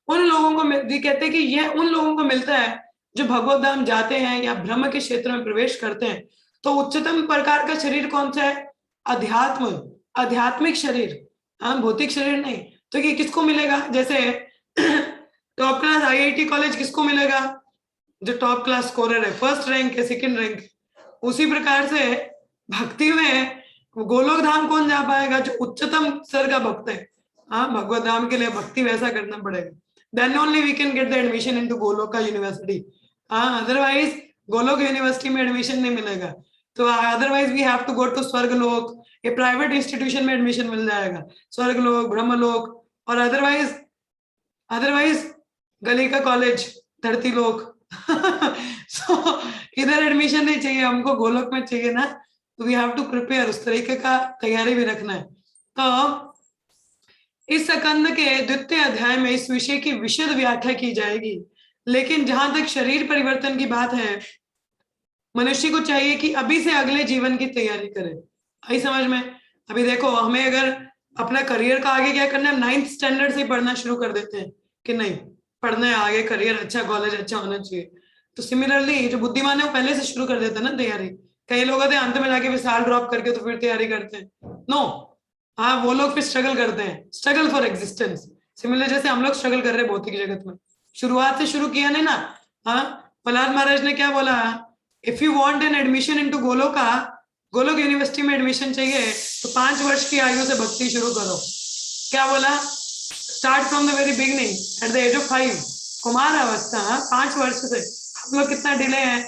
Speaker 1: उन लोगों को कहते हैं कि यह उन लोगों को मिलता है जो भगवत धाम जाते हैं या ब्रह्म के क्षेत्र में प्रवेश करते हैं। तो उच्चतम प्रकार का शरीर कौन सा है? अध्यात्म, आध्यात्मिक शरीर, हाँ भौतिक शरीर नहीं। तो ये किसको मिलेगा? जैसे टॉप क्लास आईआईटी कॉलेज किसको मिलेगा? जो टॉप क्लास स्कोरर है, फर्स्ट रैंक है, सेकंड रैंक। उसी प्रकार से भक्ति में गोलोक धाम कौन जा पाएगा? जो उच्चतम स्तर का भक्त है। हाँ भगवत धाम के लिए भक्ति वैसा करना पड़ेगा, then only we can get the admission into Goloka university. हाँ अदरवाइज गोलोक यूनिवर्सिटी में एडमिशन नहीं मिलेगा। तो otherwise we have to go to Swargalok, ये प्राइवेट इंस्टीट्यूशन में एडमिशन मिल जाएगा, स्वर्गलोक, ब्रह्मलोक, और अदरवाइज गली का कॉलेज, धरती लोक। सो इधर एडमिशन नहीं चाहिए हमको, गोलोक में चाहिए ना। तो वी हैव टू प्रिपेयर, उस तरीके का तैयारी भी रखना है। तो इस स्कंद के 2वें अध्याय में इस विषय की विशद व्याख्या की जाएगी। लेकिन जहां तक शरीर परिवर्तन की बात है, मनुष्य को चाहिए कि अभी से अगले जीवन की तैयारी करे। आई समझ में? अभी देखो, हमें अगर अपना करियर का आगे क्या करना है, 9th स्टैंडर्ड से पढ़ना शुरू कर देते हैं कि नहीं पढ़ना है, आगे करियर अच्छा, कॉलेज अच्छा होना चाहिए। तो सिमिलरली जो बुद्धिमान है वो पहले से शुरू कर देते हैं ना तैयारी। कई लोग होते हैं अंत में जाके भी साल ड्रॉप करके तो फिर तैयारी करते हैं, नो। हाँ वो लोग फिर स्ट्रगल करते हैं, स्ट्रगल फॉर एग्जिस्टेंस। सिमिलर जैसे हम लोग स्ट्रगल कर रहे हैं भौतिक जगत में, शुरुआत से शुरू किया नहीं ना। हाँ प्रहलाद महाराज ने क्या बोला, if you want an admission into Goloka, Golok university में एडमिशन चाहिए तो 5 वर्ष की आयु से भक्ति शुरू करो। क्या बोला? Start from the very beginning, at the age of 5, कुमार अवस्था, 5 वर्ष से। हम लोग कितना डिले है,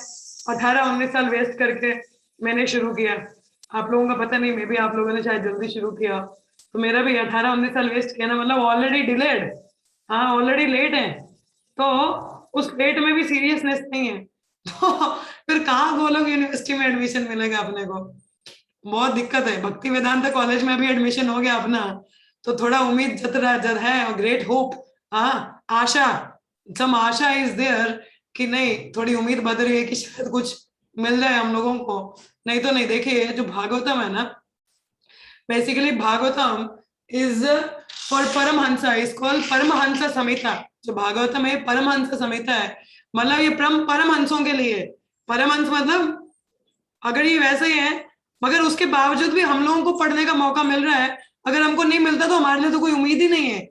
Speaker 1: 18-19 साल वेस्ट करके मैंने शुरू किया। आप लोगों का पता नहीं, मे भी आप लोगों ने शायद जल्दी शुरू किया, तो मेरा भी 18-19 साल वेस्ट किया ना, मतलब ऑलरेडी डिलेड, हाँ ऑलरेडी लेट है। तो उस लेट में भी सीरियसनेस नहीं है, तो फिर कहाँ गोलोक यूनिवर्सिटी में एडमिशन मिलेगा अपने को? बहुत दिक्कत है। भक्ति वेदांत कॉलेज में भी एडमिशन हो गया अपना, तो थोड़ा उम्मीद जत है, और ग्रेट होप, हाँ आशा, सम आशा इज देयर कि नहीं, थोड़ी उम्मीद बद रही है कि शायद कुछ मिल जाए हम लोगों को। नहीं तो नहीं। देखिए जो भागवतम है ना, basically Bhagavatam is for Paramahamsa, is called Paramahamsa Samhita. जो भागवतम है परमहंसा संहिता है, मतलब ये परमहंसों के लिए। परमहंस मतलब अगर ये वैसे ही है, मगर उसके बावजूद भी हम लोगों को पढ़ने का मौका मिल रहा है। अगर हमको नहीं मिलता तो हमारे लिए तो कोई उम्मीद ही नहीं है।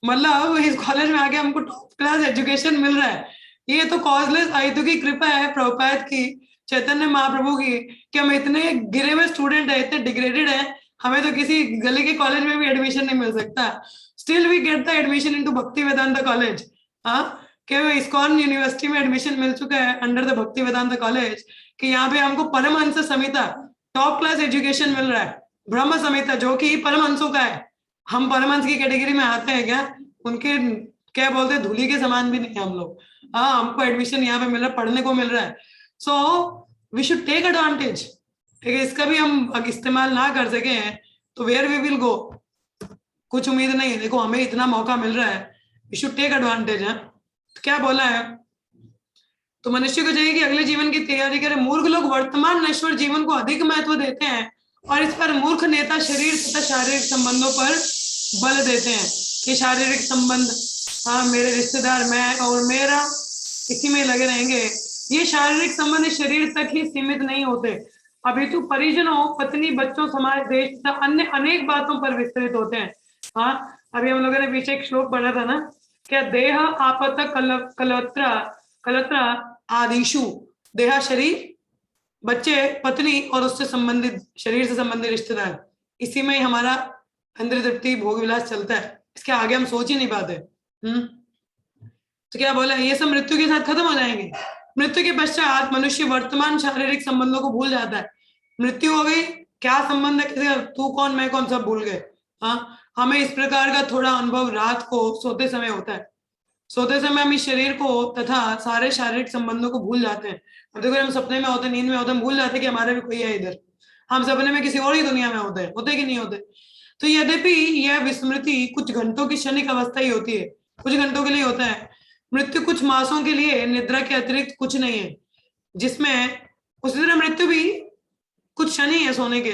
Speaker 1: मतलब इस कॉलेज में आके हमको टॉप क्लास एजुकेशन मिल रहा है, ये तो कॉजलेस आयतु की कृपा है, प्रभुपाद की, चैतन्य महाप्रभु की, कि हम इतने गिरे हुए स्टूडेंट है, इतने डिग्रेडेड है, हमें तो किसी गली के कॉलेज में भी एडमिशन नहीं मिल सकता, still we get the admission into Bhakti Vedanta college. हाँ कि इस्कॉन यूनिवर्सिटी में एडमिशन मिल चुका है अंडर द भक्ति वेदांत कॉलेज, कि यहाँ पे हमको परमहंस संहिता टॉप क्लास एजुकेशन मिल रहा है। ब्रह्म संहिता जो कि परमहंसों का है, हम परमहंस की कैटेगरी में आते हैं क्या? उनके क्या बोलते हैं, धूली के समान भी नहीं है हम लोग। हाँ हमको एडमिशन यहाँ पे मिल रहा है, पढ़ने को मिल रहा है। So we should take advantage. ठीक है, इसका भी हम इस्तेमाल ना कर सके तो वेयर वी विल गो, कुछ उम्मीद नहीं है। देखो हमें इतना मौका मिल रहा है, वी शुड टेक एडवांटेज है। तो क्या बोला है, तो मनुष्य को चाहिए कि अगले जीवन की तैयारी करे। मूर्ख लोग वर्तमान नश्वर जीवन को अधिक महत्व देते हैं और इस पर मूर्ख नेता शरीर तथा शारीरिक संबंधों पर बल देते हैं कि शारीरिक संबंध, हाँ मेरे रिश्तेदार, मैं और मेरा, इसी में लगे रहेंगे। ये शारीरिक संबंध शरीर तक ही सीमित नहीं होते, अपितु परिजनों, पत्नी, बच्चों, समाज, देश तथा अन्य अनेक बातों पर विस्तृत होते हैं। हाँ, अभी हम लोगों ने पीछे एक श्लोक पढ़ा था ना, क्या देह आपत कलत्रा आदिशु, देह शरीर, बच्चे, पत्नी और उससे संबंधित, शरीर से संबंधित रिश्तेदार, इसी में ही हमारा इंद्रिय तृप्ति भोग विलास चलता है। इसके आगे हम सोच ही नहीं पाते। तो क्या बोला, ये सब मृत्यु के साथ खत्म हो जाएंगे। मृत्यु के पश्चात मनुष्य वर्तमान शारीरिक संबंधों को भूल जाता है। मृत्यु हो गई, क्या संबंध है किसी, तू कौन मैं कौन, सब भूल गए। हाँ, हमें इस प्रकार का थोड़ा अनुभव रात को सोते समय होता है। सोते समय हम इस शरीर को तथा सारे शारीरिक संबंधों को भूल जाते हैं। अब देखो, हम सपने में होते, नींद में होते, हम भूल जाते हैं कि हमारे भी कोई है इधर। हम सपने में किसी और ही दुनिया में होते कि नहीं होते। तो यद्यपि यह विस्मृति कुछ घंटों की क्षणिक अवस्था ही होती है, कुछ घंटों के लिए होता है। मृत्यु कुछ मासों के लिए, निद्रा के अतिरिक्त कुछ नहीं है, जिसमें उसी तरह मृत्यु भी कुछ क्षण ही है सोने के,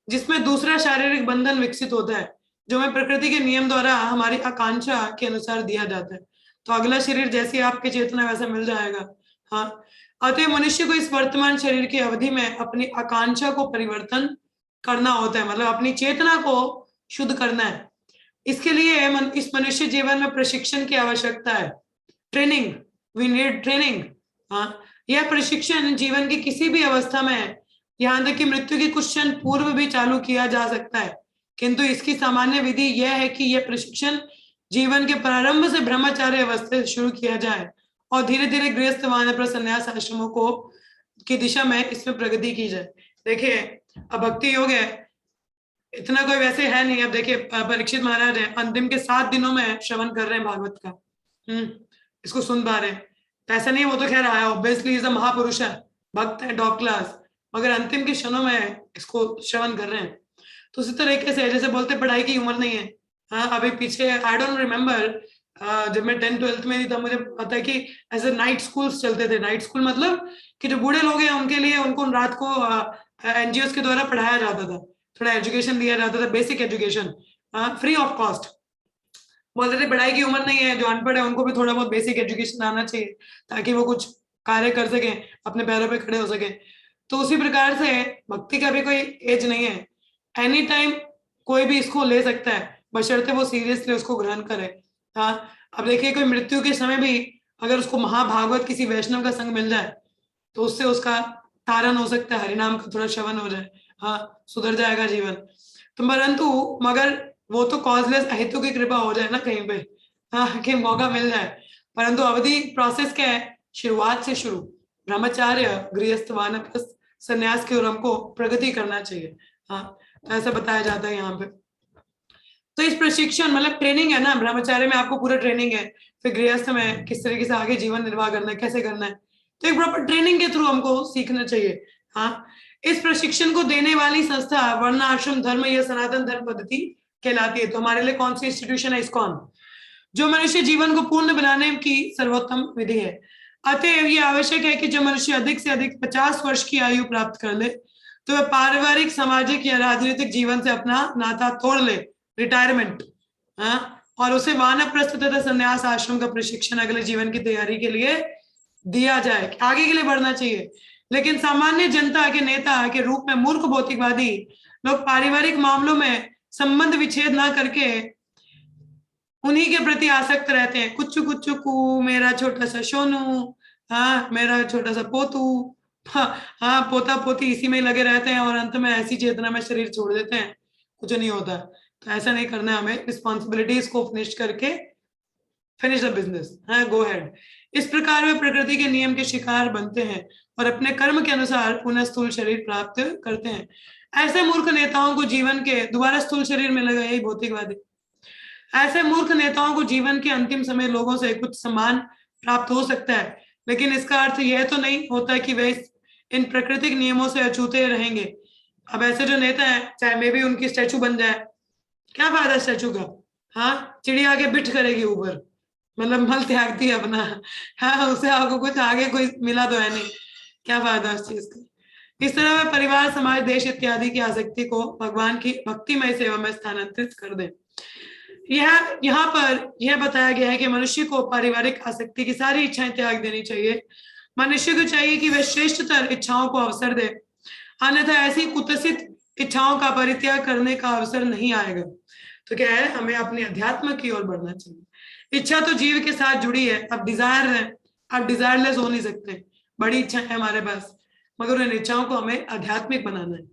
Speaker 1: जिसमें दूसरा शारीरिक बंधन विकसित होता है, जो हमें प्रकृति के नियम द्वारा हमारी आकांक्षा के अनुसार दिया जाता है। तो अगला शरीर जैसे आपके चेतना वैसा मिल जाएगा। हाँ, अतः मनुष्य को इस वर्तमान शरीर की अवधि में अपनी आकांक्षा को परिवर्तन करना होता है, मतलब अपनी चेतना को शुद्ध करना है। इसके लिए इस मनुष्य जीवन में प्रशिक्षण की आवश्यकता है। Training, we need training. हाँ, यह प्रशिक्षण जीवन की किसी भी अवस्था में, यहाँ तक कि मृत्यु की कुछ क्षण पूर्व भी चालू किया जा सकता है, किंतु इसकी सामान्य विधि यह है कि यह प्रशिक्षण जीवन के प्रारंभ से ब्रह्मचार्य अवस्था से शुरू किया जाए और धीरे धीरे गृहस्थ वानप्रस्थ संन्यास आश्रमों को की दिशा में इसमें प्रगति की जाए। देखिए, अब भक्ति योग है, इतना कोई वैसे है नहीं। अब देखिए, परीक्षित महाराज है, अंतिम के 7 दिनों में श्रवण कर रहे हैं भागवत का, इसको सुन पा रहे हैं। तो ऐसा नहीं, वो तो खैर आया, ऑब्वियसली इज अ महापुरुष है, भक्त है, टॉप क्लास, मगर अंतिम के क्षणों में इसको श्रवण कर रहे हैं। तो उसी तरीके से जैसे बोलते पढ़ाई की उम्र नहीं है। हाँ, अभी पीछे आई डोंट रिमेम्बर, जब मैं 10th-12th में थी तब मुझे पता है कि ऐसे नाइट स्कूल्स चलते थे। नाइट स्कूल मतलब कि जो बूढ़े लोग हैं उनके लिए, उनको रात को एनजीओ के द्वारा पढ़ाया जाता था, थोड़ा एजुकेशन दिया जाता था, basic education, free of cost. बोलते थे पढ़ाई की उम्र नहीं है, जो अनपढ़ है उनको भी थोड़ा बहुत बेसिक एजुकेशन आना चाहिए, ताकि वो कुछ कार्य कर सके, अपने पैरों पे खड़े हो सके। तो उसी प्रकार से भक्ति का भी कोई एज नहीं है, एनी टाइम कोई भी इसको ले सकता है, बशर्ते वो सीरियसली उसको ग्रहण करे। हाँ, अब देखिए, कोई मृत्यु के समय भी अगर उसको महाभागवत किसी वैष्णव का संग मिल जाए तो उससे उसका तारण हो सकता है, हरिनाम का थोड़ा श्रवण हो जाए, हाँ, सुधर जाएगा जीवन। तो परंतु मगर वो तो कॉजलेस अहेतु की कृपा हो जाए ना कहीं पे, हाँ, कि मौका मिल जाए। परंतु अवधि प्रोसेस क्या है, शुरुआत से शुरू ब्रह्मचार्य, गृहस्थ, वानप्रस्थ, संन्यास की ओर हमको प्रगति करना चाहिए। हाँ, तो ऐसा बताया जाता है यहाँ पे। तो इस प्रशिक्षण मतलब ट्रेनिंग है ना, ब्रह्मचार्य में आपको पूरा ट्रेनिंग है, फिर गृहस्थ में किस तरीके से आगे जीवन निर्वाह करना है, कैसे करना है, तो एक प्रॉपर ट्रेनिंग के थ्रू हमको सीखना चाहिए। हाँ, इस प्रशिक्षण को देने वाली संस्था वर्ण आश्रम धर्म या सनातन धर्म पद्धति कहलाती है। तो हमारे लिए कौन सी इंस्टीट्यूशन है, इस्कॉन, जो मनुष्य जीवन को पूर्ण बनाने की सर्वोत्तम विधि है। अतएव ये आवश्यक है कि जो मनुष्य अधिक से अधिक 50 वर्ष की आयु प्राप्त कर ले तो वह पारिवारिक, सामाजिक या राजनीतिक जीवन से अपना नाता तोड़ ले, रिटायरमेंट, और उसे वानप्रस्थ तथा संन्यास आश्रम का प्रशिक्षण अगले जीवन की तैयारी के लिए दिया जाए, आगे के लिए बढ़ना चाहिए। लेकिन सामान्य जनता के नेता के रूप में मूर्ख भौतिकवादी लोग पारिवारिक मामलों में संबंध विच्छेद ना करके उन्हीं के प्रति आसक्त रहते हैं। कुछ कुछ कु, मेरा छोटा सा सोनू, हाँ, मेरा छोटा सा पोतू, हाँ, पोता पोती, इसी में लगे रहते हैं और अंत में ऐसी चेतना में शरीर छोड़ देते हैं, कुछ नहीं होता। तो ऐसा नहीं करना है हमें, रिस्पॉन्सिबिलिटीज को फिनिश करके फिनिश द बिजनेस, हाँ, गो हेड। इस प्रकार वे प्रकृति के नियम के शिकार बनते हैं और अपने कर्म के अनुसार पुनः स्थूल शरीर प्राप्त करते हैं। ऐसे मूर्ख नेताओं को जीवन के दोबारा स्थूल शरीर में लगा, यही भौतिकवादी, ऐसे मूर्ख नेताओं को जीवन के अंतिम समय लोगों से कुछ सम्मान प्राप्त हो सकता है, लेकिन इसका अर्थ यह तो नहीं होता कि वे इन प्राकृतिक नियमों से अछूते रहेंगे। अब ऐसे जो नेता है, चाहे मे भी उनकी स्टैचू बन जाए, क्या फायदा स्टैचू का, हाँ, चिड़िया आगे बिठ करेगी ऊपर, मतलब मल त्यागती है अपना, हाँ, उसे आपको कुछ आगे कोई मिला तो है नहीं, क्या फायदा उस चीज का। इस तरह वे परिवार, समाज, देश इत्यादि की आसक्ति को भगवान की भक्तिमय सेवा में स्थानांतरित कर दें। यहाँ पर यह बताया गया है कि मनुष्य को पारिवारिक आसक्ति की सारी इच्छाएं त्याग देनी चाहिए। मनुष्य को चाहिए कि वह श्रेष्ठतर इच्छाओं को अवसर दे, अन्यथा ऐसी कुत्सित इच्छाओं का परित्याग करने का अवसर नहीं आएगा। तो क्या है, हमें अपने अध्यात्म की ओर बढ़ना चाहिए। इच्छा तो जीव के साथ जुड़ी है। अब डिजायर है, आप डिजायरलेस हो नहीं सकते। बड़ी इच्छा है हमारे पास, मगर उन इच्छाओं को हमें आध्यात्मिक बनाना है।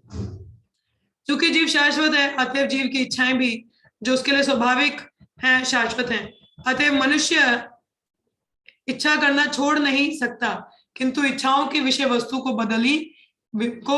Speaker 1: क्योंकि जीव शाश्वत है, अतएव जीव की इच्छाएं भी जो उसके लिए स्वाभाविक हैं शाश्वत हैं। अतएव मनुष्य इच्छा करना छोड़ नहीं सकता, किंतु इच्छाओं की विषय वस्तु को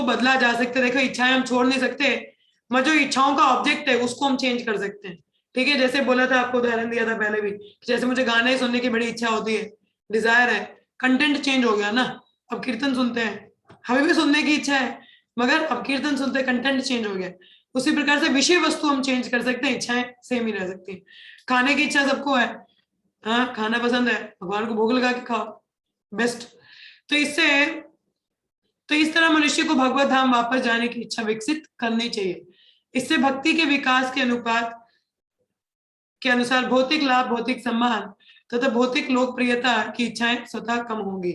Speaker 1: बदला जा सकते। देखो, इच्छाएं हम छोड़ नहीं सकते, मगर जो इच्छाओं का ऑब्जेक्ट है उसको हम चेंज कर सकते हैं। ठीक है, जैसे बोला था, आपको उदाहरण दिया था पहले भी, जैसे मुझे गाने सुनने की बड़ी इच्छा होती है, डिजायर है, कंटेंट चेंज हो गया ना। अब कीर्तन सुनते हैं, हमें भी सुनने की इच्छा है, मगर अब कीर्तन सुनते कंटेंट चेंज हो गया। उसी प्रकार से विषय वस्तु हम चेंज कर सकते हैं, इच्छाएं सेम ही रह सकती हैं। खाने की इच्छा सबको है, हाँ खाना पसंद है, भगवान को भोग लगा के खाओ, बेस्ट। तो इस तरह मनुष्य को भगवत धाम वापस जाने की इच्छा विकसित करनी चाहिए। इससे भक्ति के विकास के अनुपात के अनुसार भौतिक लाभ, भौतिक सम्मान तथा भौतिक लोकप्रियता की इच्छाएं स्वतः कम होंगी।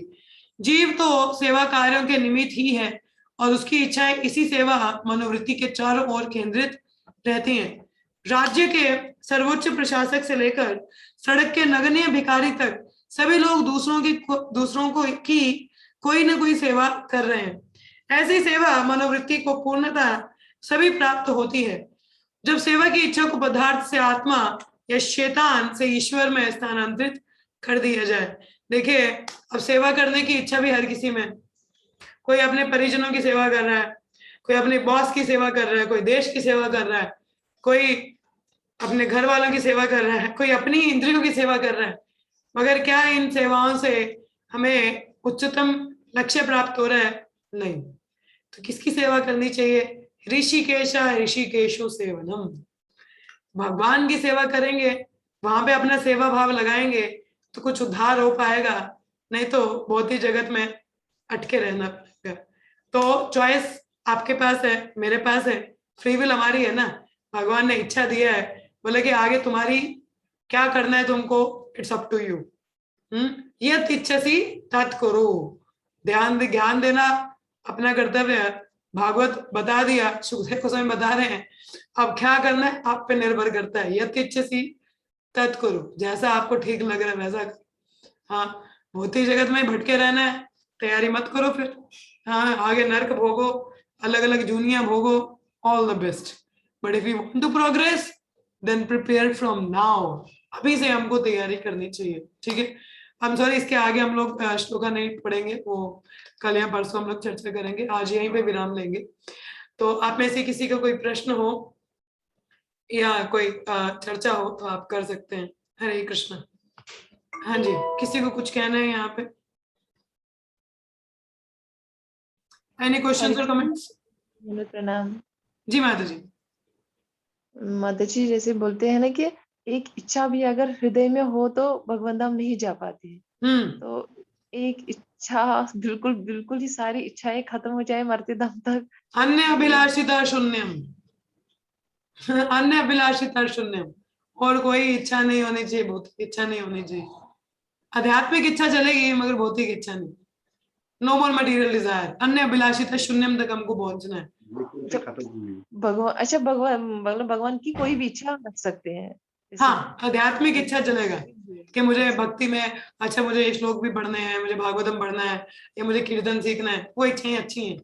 Speaker 1: जीव तो सेवा कार्यों के निमित्त ही है और उसकी इच्छाएं इसी सेवा मनोवृत्ति के चारों ओर केंद्रित रहती हैं। राज्य के सर्वोच्च प्रशासक से लेकर सड़क के नगण्य भिखारी तक सभी लोग दूसरों को कोई न कोई सेवा कर रहे हैं। ऐसी सेवा मनोवृत्ति को पूर्णतः सभी प्राप्त होती है। जब सेवा की इच्छा को पदार्थ से आत्मा या शैतान से ईश्वर में स्थानांतरित कर दिया जाए। देखिए, अब सेवा करने की इच्छा भी हर किसी में, कोई अपने परिजनों की सेवा कर रहा है, कोई अपने बॉस की सेवा कर रहा है, कोई देश की सेवा कर रहा है, कोई अपने घर वालों की सेवा कर रहा है, कोई अपनी इंद्रियों की सेवा कर रहा है। मगर क्या इन सेवाओं से हमें उच्चतम लक्ष्य प्राप्त हो रहा है? नहीं। तो किसकी सेवा करनी चाहिए? ऋषिकेशा ऋषिकेशो सेवनम। भगवान की सेवा करेंगे, वहां पे अपना सेवा भाव लगाएंगे तो कुछ उद्धार हो पाएगा, नहीं तो बहुत ही जगत में अटके रहना पड़ेगा। तो चॉइस आपके पास है, मेरे पास है, फ्री विल हमारी है ना। भगवान ने इच्छा दिया है, बोले कि आगे तुम्हारी क्या करना है तुमको, इट्स अप टू यू। यत इच्छसी तत् करो। ज्ञान देना अपना कर्तव्य है। भागवत बता दिया, सुखदेव गोस्वामी बता रहे हैं, अब क्या करना है आप पे निर्भर करता है। यत इच्छसी तत् करो, जैसा आपको ठीक लग रहा है वैसा करो। हाँ, भौतिक जगत में भटके रहना है, तैयारी मत करो फिर। हाँ, आगे नर्क भोगो, अलग अलग जूनिया भोगो, all the best. But if you want to progress then prepare from now. अभी से हमको तैयारी करनी चाहिए। ठीक है, हम सॉरी, इसके आगे हम लोग श्लोका नहीं पढ़ेंगे, वो कल या परसों हम लोग चर्चा करेंगे। आज यहीं पे विराम लेंगे। तो आप में से किसी का कोई प्रश्न हो या कोई चर्चा हो तो आप कर सकते हैं। हरे कृष्ण। हाँ जी, किसी को कुछ कहना है यहाँ पे? एनी क्वेश्चंस और कमेंट्स?
Speaker 2: प्रणाम।
Speaker 1: जी माता जी।
Speaker 2: माता जी जैसे बोलते हैं ना कि एक इच्छा भी अगर हृदय में हो तो भगवान धाम नहीं जा पाती है। तो एक इच्छा बिल्कुल बिल्कुल ही सारी इच्छाएं खत्म हो जाए मरते दम तक।
Speaker 1: अन्य अभिलाषिता शून्यम। अन्य अभिलाषिता शून्यम, और कोई इच्छा नहीं होनी चाहिए, भौतिक इच्छा नहीं होनी चाहिए। आध्यात्मिक इच्छा चलेगी मगर भौतिक इच्छा नहीं। No more material desire. अन्य अभिलाषिता शून्यम तक हमको पहुंचना है।
Speaker 2: भगवान, अच्छा भगवान की कोई भी इच्छा रख सकते हैं।
Speaker 1: हाँ, आध्यात्मिक इच्छा चलेगा कि मुझे भक्ति में, अच्छा मुझे ये श्लोक भी पढ़ने हैं, मुझे भागवतम पढ़ना है, या मुझे कीर्तन सीखना है, वो इच्छाएं अच्छी हैं,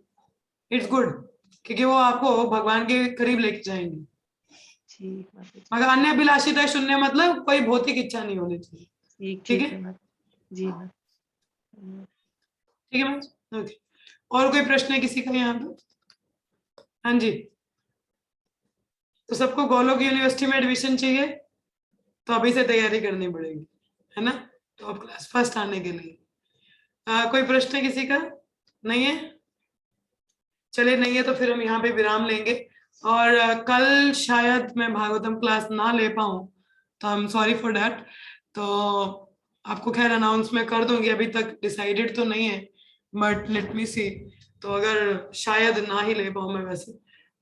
Speaker 1: इट्स गुड, क्योंकि वो आपको भगवान के करीब लेके जाएंगे। मगर अन्य अभिलाषिता शून्य मतलब कोई भौतिक इच्छा नहीं होनी चाहिए। ठीक है
Speaker 2: जी।
Speaker 1: ठीक है मैम, ओके। और कोई प्रश्न है किसी का यहाँ पे? हाँ जी। तो सबको गोलोक यूनिवर्सिटी में एडमिशन चाहिए, तो अभी से तैयारी करनी पड़ेगी, है ना, टॉप क्लास फर्स्ट आने के लिए। कोई प्रश्न है किसी का? नहीं है? चले नहीं है तो फिर हम यहाँ पे विराम लेंगे। और कल शायद मैं भागवतम क्लास ना ले पाऊँ, तो I am sorry for that. तो आपको खैर अनाउंस मैं कर दूंगी, अभी तक डिसाइडेड तो नहीं है, बट लेट मी सी। तो अगर शायद ना ही ले पाऊँ मैं वैसे,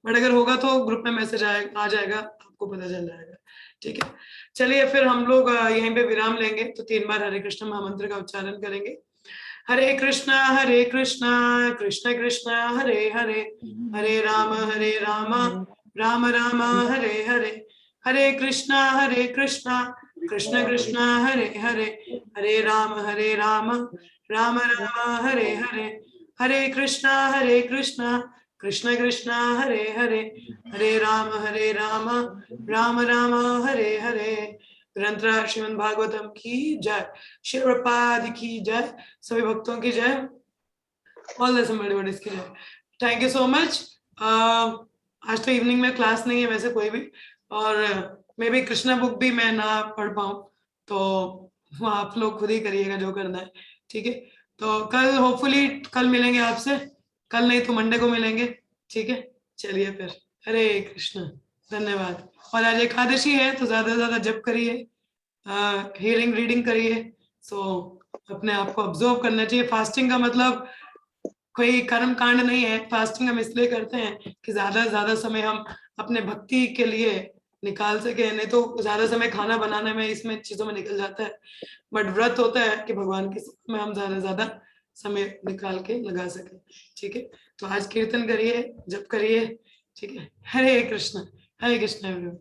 Speaker 1: बट अगर होगा तो ग्रुप में मैसेज आ जाएगा, आपको पता चल जाएगा। ठीक है, चलिए फिर हम लोग यहीं पे विराम लेंगे। तो 3 बार हरे कृष्ण महामंत्र का उच्चारण करेंगे। हरे कृष्णा कृष्ण कृष्ण हरे हरे, हरे राम राम राम हरे हरे, हरे कृष्णा कृष्ण कृष्ण हरे हरे, हरे राम राम राम हरे हरे, हरे कृष्णा कृष्ण कृष्ण हरे हरे, हरे राम राम राम हरे हरे। ग्रंथराज श्रीमद् भागवतम की जय, श्री प्रभुपाद की जय, सभी भक्तों की जय, ऑल द समबडीज की जय। Thank you so much. आज तो इवनिंग में क्लास नहीं है वैसे कोई भी, और मे बी कृष्णा बुक भी मैं ना पढ़ पाऊँ, तो आप लोग खुद ही करिएगा जो करना है, ठीक है। तो कल होपफुली कल मिलेंगे आपसे, कल नहीं तो मंडे को मिलेंगे, ठीक है। चलिए फिर, हरे कृष्ण, धन्यवाद। और आज एकादशी है तो ज्यादा से ज्यादा जप करिए, हियरिंग रीडिंग करिए, सो अपने आप को ऑब्जर्व करना चाहिए। फास्टिंग का मतलब कोई कर्म कांड नहीं है, फास्टिंग हम इसलिए करते हैं कि ज्यादा से ज्यादा समय हम अपने भक्ति के लिए निकाल सके, नहीं तो ज्यादा समय खाना बनाने में इसमें चीजों में निकल जाता है। बट व्रत होता है कि भगवान के में हम ज्यादा से ज्यादा समय निकाल के लगा सके, ठीक है। तो आज कीर्तन करिए, जप करिए, ठीक है। हरे कृष्ण एवरीवन।